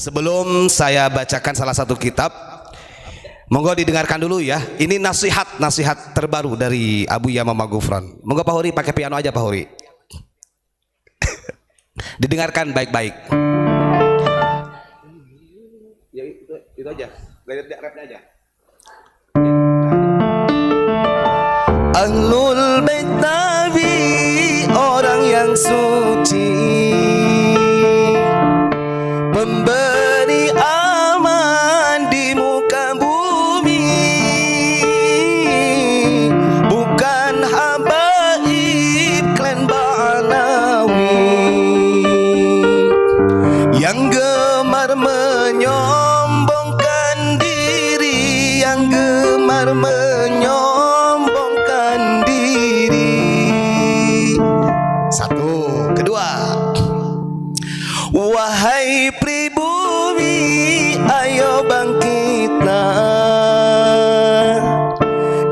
Sebelum saya bacakan salah satu kitab, monggo didengarkan dulu ya. Ini nasihat terbaru dari Abu Yamamah Ghufran. Monggo Pak Huri pakai piano aja Pak Huri. Didengarkan baik-baik. Ya itu aja. Gaya rapnya aja. Ahlul Bait Nabi, orang yang suci, memberi aman di muka bumi, bukan habaib klan Ba'alawi yang gemar menyombongkan diri, yang gemar menyombongkan diri. Satu, kedua, wahai pribumi, ayo bangkitlah,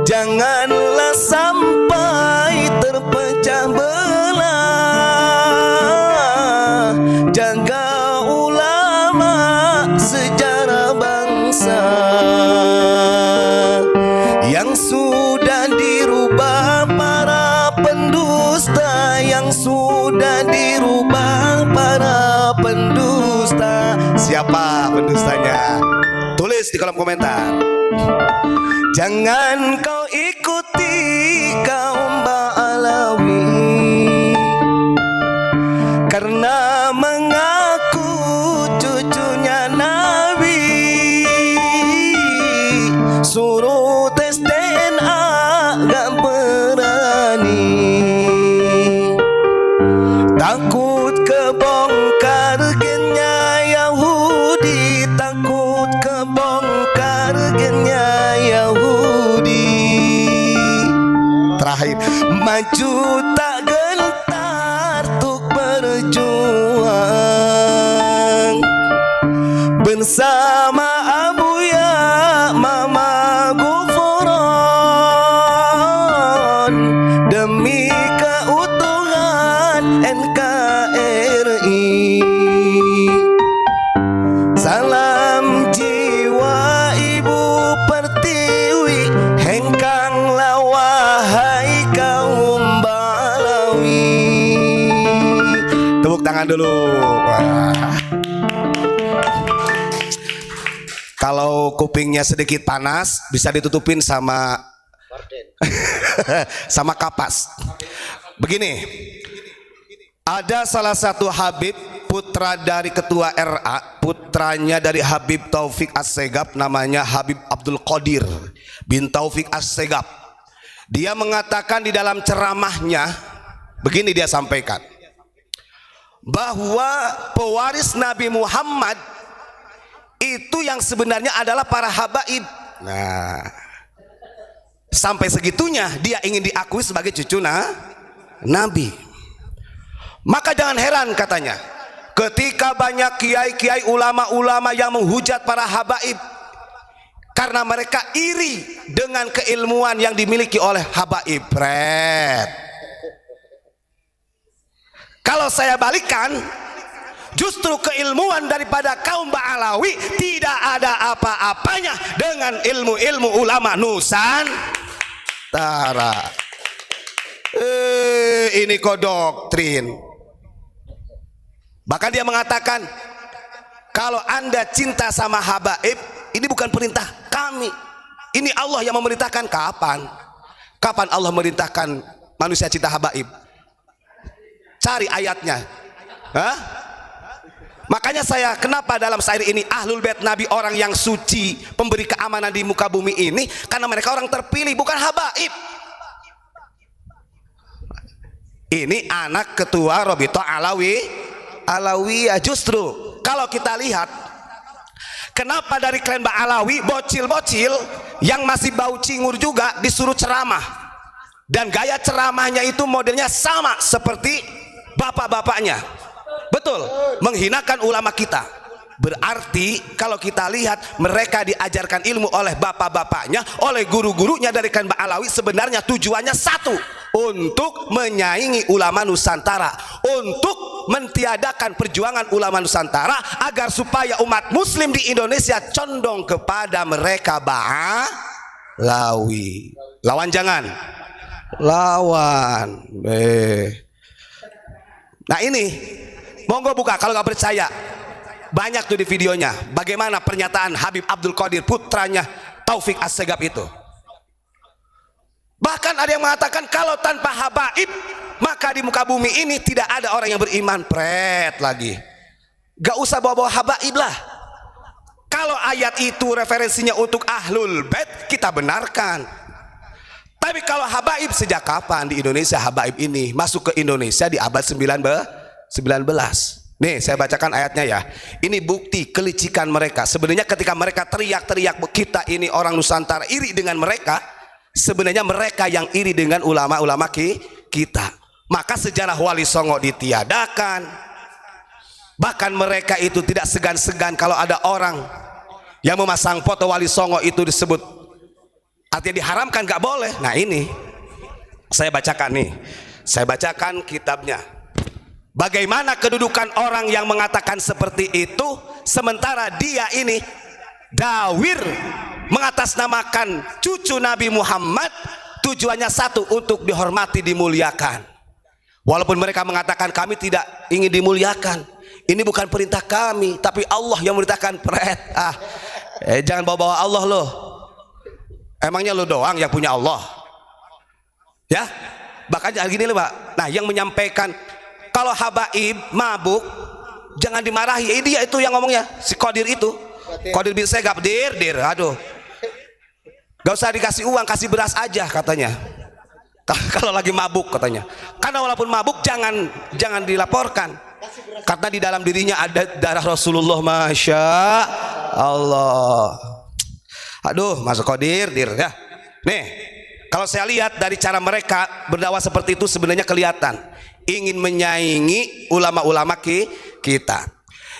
janganlah sampai terpecah belah, jaga ulama sejarah bangsa yang sudah dirubah para pendusta, yang sudah dirubah para pendusta. Siapa pendustanya? Tulis di kolom komentar. Jangan kau ikuti kaum Ba'alawi karena mengaku cucunya Nabi. Suruh tes DNA gak berani, takut kebongkar gennya Yahudi, takut kebongkar gennya Yahudi. Terakhir, maju tak gentar untuk berjuang bersama Abu Yamamah Ghufran demi keutuhan NKRI. Salam jiwa Ibu Pertiwi, hengkanglah wahai kaum Ba'alawi. Tepuk tangan dulu. Wah. Kalau kupingnya sedikit panas, bisa ditutupin sama sama kapas. Begini, ada salah satu Habib, putra dari ketua RA, putranya dari Habib Taufik As-Segaf, namanya Habib Abdul Qadir bin Taufik As-Segaf. Dia mengatakan di dalam ceramahnya, begini dia sampaikan, bahwa pewaris Nabi Muhammad itu yang sebenarnya adalah para habaib. Nah, sampai segitunya dia ingin diakui sebagai cucu Nabi. Maka jangan heran katanya, ketika banyak kiai-kiai, ulama-ulama yang menghujat para habaib karena mereka iri dengan keilmuan yang dimiliki oleh habaib. Kalau saya balikan, justru keilmuan daripada kaum Ba'alawi tidak ada apa-apanya dengan ilmu-ilmu ulama Nusantara. Ini kok doktrin. Bahkan dia mengatakan, kalau Anda cinta sama habaib, ini bukan perintah kami, ini Allah yang memerintahkan. Kapan Allah memerintahkan manusia cinta habaib? Cari ayatnya. Hah? Makanya saya, kenapa dalam syair ini Ahlul Bait Nabi, orang yang suci, pemberi keamanan di muka bumi ini, karena mereka orang terpilih, bukan habaib. Ini anak ketua Robito Alawiyah. Justru kalau kita lihat, kenapa dari klan Ba'alawi bocil-bocil yang masih bau cingur juga disuruh ceramah, dan gaya ceramahnya itu modelnya sama seperti bapak-bapaknya. Betul, menghinakan ulama kita. Berarti kalau kita lihat, mereka diajarkan ilmu oleh bapak-bapaknya, oleh guru-gurunya dari klan Ba'alawi, sebenarnya tujuannya satu, untuk menyaingi ulama Nusantara, untuk mentiadakan perjuangan ulama Nusantara agar supaya umat muslim di Indonesia condong kepada mereka Ba'alawi. Lawan jangan. Lawan. Nah ini, monggo buka kalau nggak percaya. Banyak tuh di videonya. Bagaimana pernyataan Habib Abdul Qadir putranya Taufik Assegaf itu. Bahkan ada yang mengatakan kalau tanpa habaib maka di muka bumi ini tidak ada orang yang beriman. Pret lagi. Gak usah bawa-bawa habaib lah. Kalau ayat itu referensinya untuk ahlul bait, kita benarkan. Tapi kalau habaib, sejak kapan di Indonesia habaib ini masuk ke Indonesia di abad 19? Nih saya bacakan ayatnya ya. Ini bukti kelicikan mereka. Sebenarnya ketika mereka teriak-teriak kita ini orang Nusantara iri dengan mereka, sebenarnya mereka yang iri dengan ulama-ulama kita. Maka sejarah Wali Songo ditiadakan. Bahkan mereka itu tidak segan-segan kalau ada orang yang memasang foto Wali Songo itu disebut, artinya diharamkan, gak boleh. Nah ini saya bacakan nih. Saya bacakan kitabnya. Bagaimana kedudukan orang yang mengatakan seperti itu, sementara dia ini dawir mengatasnamakan cucu Nabi Muhammad, tujuannya satu, untuk dihormati, dimuliakan. Walaupun mereka mengatakan kami tidak ingin dimuliakan, ini bukan perintah kami, tapi Allah yang memerintahkan. Jangan bawa-bawa Allah loh. Emangnya lo doang yang punya Allah? Ya, bahkan gini loh Pak. Nah yang menyampaikan kalau habaib mabuk jangan dimarahi. Dia itu yang ngomongnya, si Qadir itu, Qadir bin Segaf. Dir, aduh, gak usah dikasih uang, kasih beras aja katanya. Kalau lagi mabuk katanya. Karena walaupun mabuk jangan dilaporkan. Karena di dalam dirinya ada darah Rasulullah, masya Allah. Aduh, masuk Qadir, ya. Nih, kalau saya lihat dari cara mereka berdakwah seperti itu, sebenarnya kelihatan ingin menyaingi ulama-ulama kita.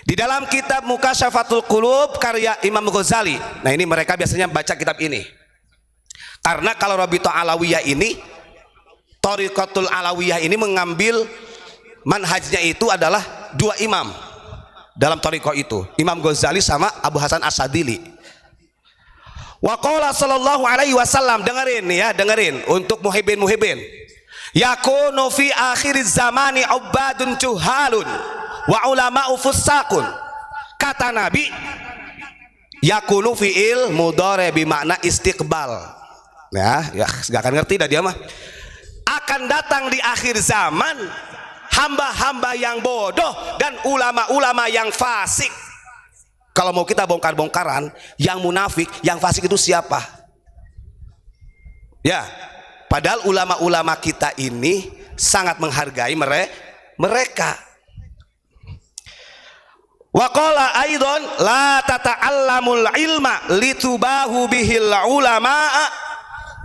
Di dalam kitab Mukasyafatul Qulub karya Imam Ghazali. Nah ini mereka biasanya baca kitab ini. Karena kalau Rabithah Alawiyah ini, Thariqatul Alawiyah ini mengambil manhajnya itu adalah dua imam dalam thariqah itu, Imam Ghazali sama Abu Hasan Asyadili. Wa qala sallallahu alaihi wasallam, dengerin ya, dengerin untuk muhibbin. Yakunu fi akhir zamani ubadun juhalun wa ulama'u fussaqun. Kata Nabi, yakunu fi'il mudhari bermakna istiqbal. Ya, gak akan ngerti dah dia mah. Akan datang di akhir zaman hamba-hamba yang bodoh dan ulama-ulama yang fasik. Kalau mau kita bongkar-bongkaran, yang munafik, yang fasik itu siapa? Ya, padahal ulama-ulama kita ini sangat menghargai mereka. Wa qala aidan la tata'allamul ilma litubahu bihil ulama'a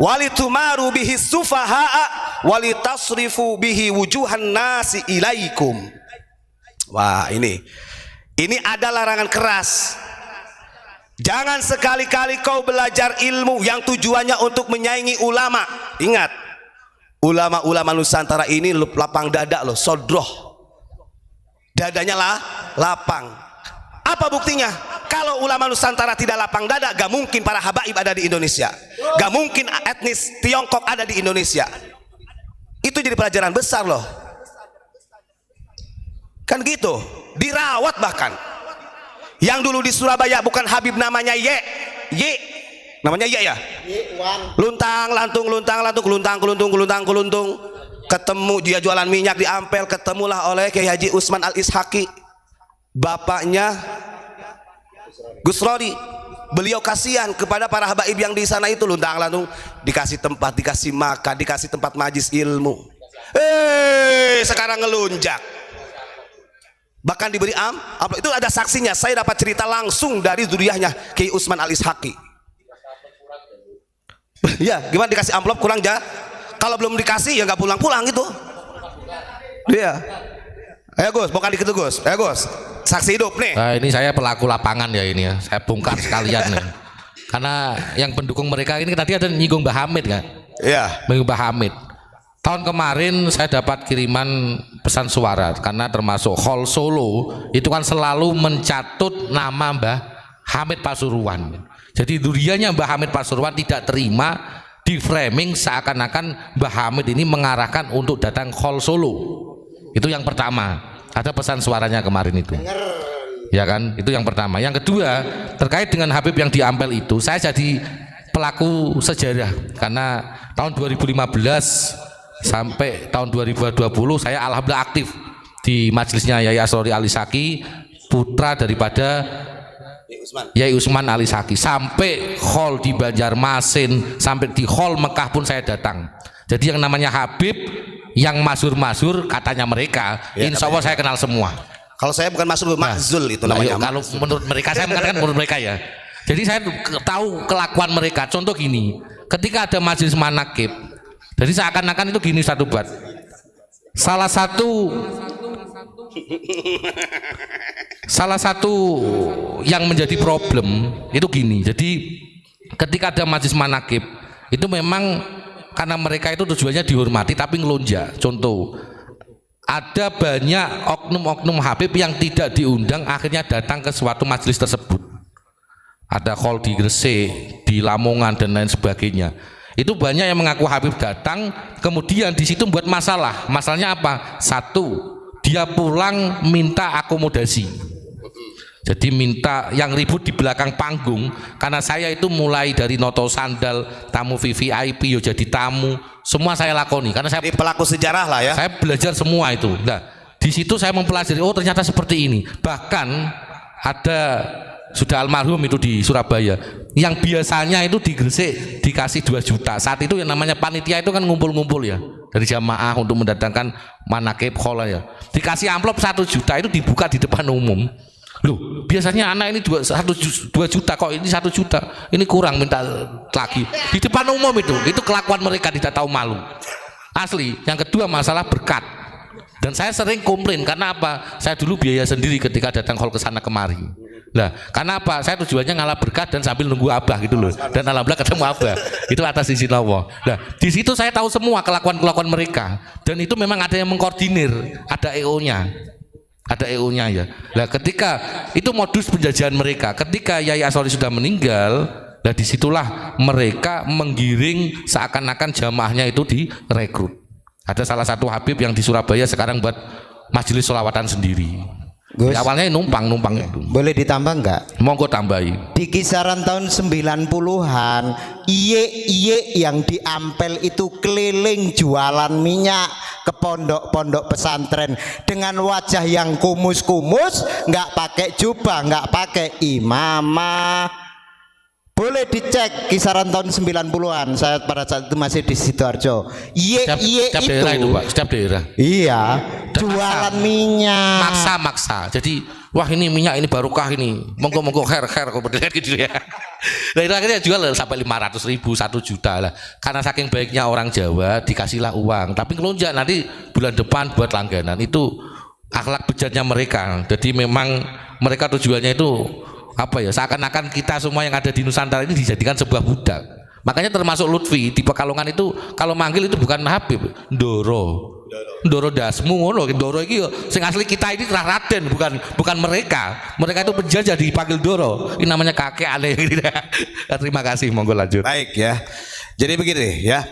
walitumaru bihi sufaha'a walitasrifu bihi wujuhan nasi ilaikum. Wah, ini ada larangan keras. Jangan sekali-kali kau belajar ilmu yang tujuannya untuk menyaingi ulama. Ingat, ulama-ulama Nusantara ini lapang dada loh, sodroh. Dadanya lah lapang. Apa buktinya? Kalau ulama Nusantara tidak lapang dada, gak mungkin para habaib ada di Indonesia. Gak mungkin etnis Tiongkok ada di Indonesia. Itu jadi pelajaran besar loh. Kan gitu, dirawat bahkan. Yang dulu di Surabaya bukan Habib, namanya Y, namanya Y ya. Luntang lantung, keluntung. Ketemu dia jualan minyak di Ampel, ketemulah oleh Kiai Haji Usman Al-Ishaqi, bapaknya Gus Rodi. Beliau kasihan kepada para habaib yang di sana itu, luntang lantung, dikasih tempat, dikasih makan, dikasih tempat majlis ilmu. Sekarang ngelunjak. Bahkan diberi amplop. Itu ada saksinya. Saya dapat cerita langsung dari zuriyahnya Kiai Usman Al-Ishaqi. Ya, gimana dikasih amplop kurang ja? Kalau belum dikasih ya nggak pulang-pulang gitu. Iya. Ayo Gus, bukan dikit Gus. Ayo Gus, saksi hidup nih. Nah, ini saya pelaku lapangan ya ini ya. Saya bongkar sekalian nih. Karena yang pendukung mereka ini tadi ada nyinggung Mbah Hamid kan? Iya. Mbah Hamid. Tahun kemarin saya dapat kiriman pesan suara, karena termasuk Hall Solo itu kan selalu mencatut nama Mbah Hamid Pasuruan. Jadi duriannya Mbah Hamid Pasuruan tidak terima di framing seakan-akan Mbah Hamid ini mengarahkan untuk datang Hall Solo. Itu yang pertama, ada pesan suaranya kemarin itu. Ya kan, itu yang pertama. Yang kedua, terkait dengan Habib yang di Ampel itu, saya jadi pelaku sejarah karena tahun 2015 sampai tahun 2020 saya alhamdulillah aktif di majelisnya Yai Asrori Alisaki, putra daripada Yai Usman Alisaki, sampai hall di Banjarmasin, sampai di hall Mekah pun saya datang. Jadi yang namanya Habib yang masur-masur katanya mereka, ya, insya Allah saya kenal semua. Kalau saya bukan masuk Makzul itu namanya. Kalau menurut mereka, saya mengatakan menurut mereka ya. Jadi saya tahu kelakuan mereka. Contoh gini, ketika ada majelis manakib, jadi seakan-akan itu gini satu buat. Salah satu yang menjadi problem itu gini. Jadi ketika ada majelis manakib itu memang karena mereka itu tujuannya dihormati tapi ngelonjak. Contoh, ada banyak oknum-oknum Habib yang tidak diundang akhirnya datang ke suatu majelis tersebut. Ada hall di Gresik, di Lamongan dan lain sebagainya. Itu banyak yang mengaku Habib datang, kemudian di situ buat masalah. Masalahnya apa? Satu, dia pulang minta akomodasi. Jadi minta yang ribut di belakang panggung, karena saya itu mulai dari noto sandal, tamu VVIP, yo jadi tamu, semua saya lakoni karena saya pelaku sejarah lah ya. Saya belajar semua itu. Nah, di situ saya mempelajari, oh ternyata seperti ini. Bahkan ada sudah almarhum itu di Surabaya, yang biasanya itu di Gresik dikasih 2 juta. Saat itu yang namanya panitia itu kan ngumpul-ngumpul ya dari jamaah untuk mendatangkan manakib khola ya. Dikasih amplop 1 juta itu dibuka di depan umum. Loh, biasanya anak ini 2 juta, kok ini 1 juta, ini kurang, minta lagi di depan umum. Itu kelakuan mereka, tidak tahu malu asli. Yang kedua, masalah berkat, dan saya sering komplain karena apa, saya dulu biaya sendiri ketika datang hall ke sana kemari. Nah, karena apa, saya tujuannya ngalah berkat dan sambil nunggu abah gitu loh, dan alhamdulillah ketemu abah itu atas izin Allah. Nah, di situ saya tahu semua kelakuan mereka, dan itu memang ada yang mengkoordinir, ada EO-nya. Ada EO-nya ya. Nah, ketika itu modus penjajahan mereka. Ketika Yai Asrori sudah meninggal, nah disitulah mereka menggiring seakan-akan jamaahnya itu direkrut. Ada salah satu Habib yang di Surabaya sekarang buat majelis sholawatan sendiri. Gus, awalnya numpang itu. Boleh ditambah enggak? Monggo tambahi. Di kisaran tahun 90-an, iye yang di Ampel itu keliling jualan minyak ke pondok-pondok pesantren dengan wajah yang kumus-kumus, nggak pakai jubah, nggak pakai imamah. Boleh dicek kisaran tahun 90-an. Saya pada saat itu masih di Sidoarjo. Setiap daerah itu Pak, setiap daerah. Iya, jualan minyak. Maksa. Jadi, wah ini minyak ini barokah ini. Monggo khair kemudian gitu ya. Nah, itu akhirnya jual sampai 500.000, 1 juta lah. Karena saking baiknya orang Jawa dikasihlah uang. Tapi ngelonjak nanti bulan depan buat langganan. Itu akhlak bejatnya mereka. Jadi memang mereka tujuannya itu apa ya, seakan-akan kita semua yang ada di Nusantara ini dijadikan sebuah budak. Makanya termasuk Lutfi di Pekalongan itu kalau manggil itu bukan Habib, Ndoro dasmu ngono. Ndoro iki sing asli kita ini Raden, bukan mereka. Mereka itu penjajah dipanggil Ndoro. Ini namanya kakek aneh. Terima kasih, monggo lanjut. Baik ya. Jadi begini ya.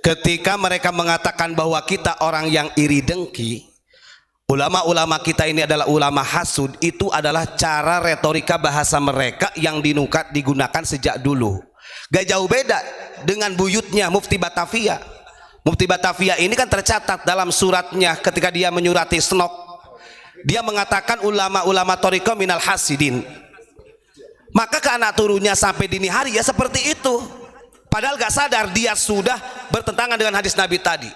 Ketika mereka mengatakan bahwa kita orang yang iri dengki, ulama-ulama kita ini adalah ulama hasud, itu adalah cara retorika bahasa mereka yang digunakan sejak dulu. Gak jauh beda dengan buyutnya Mufti Batavia. Mufti Batavia ini kan tercatat dalam suratnya ketika dia menyurati Snok. Dia mengatakan ulama-ulama Thariqah minal hasidin. Maka ke anak turunnya sampai dini hari ya seperti itu. Padahal gak sadar dia sudah bertentangan dengan hadis Nabi tadi.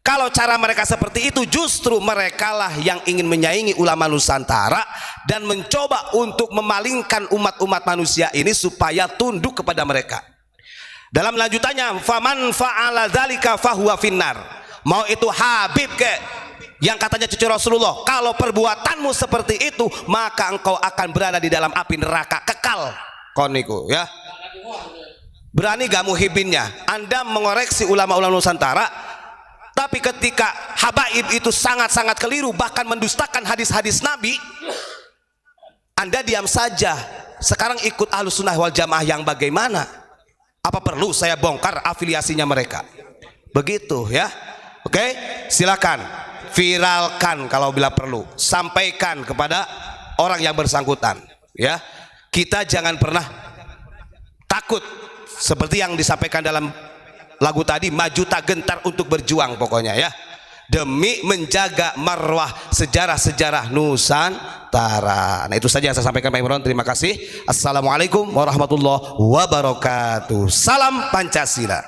Kalau cara mereka seperti itu, justru merekalah yang ingin menyaingi ulama Nusantara dan mencoba untuk memalingkan umat-umat manusia ini supaya tunduk kepada mereka. Dalam lanjutannya, faman fa'ala dzalika fahuwa finnar. Mau itu Habib yang katanya cucu Rasulullah, kalau perbuatanmu seperti itu, maka engkau akan berada di dalam api neraka kekal. Koniku ya. Berani gak muhibinnya? Anda mengoreksi ulama-ulama Nusantara, Tapi ketika habaib itu sangat-sangat keliru, bahkan mendustakan hadis-hadis Nabi, Anda diam saja. Sekarang ikut Ahlus Sunnah wal Jamaah yang bagaimana? Apa perlu saya bongkar afiliasinya mereka? Begitu ya. Oke, silakan viralkan kalau bila perlu, sampaikan kepada orang yang bersangkutan ya. Kita jangan pernah takut seperti yang disampaikan dalam lagu tadi, maju tak gentar untuk berjuang pokoknya ya, demi menjaga marwah sejarah-sejarah Nusantara. Nah, itu saja yang saya sampaikan Pak Imron. Terima kasih. Assalamualaikum warahmatullahi wabarakatuh. Salam Pancasila.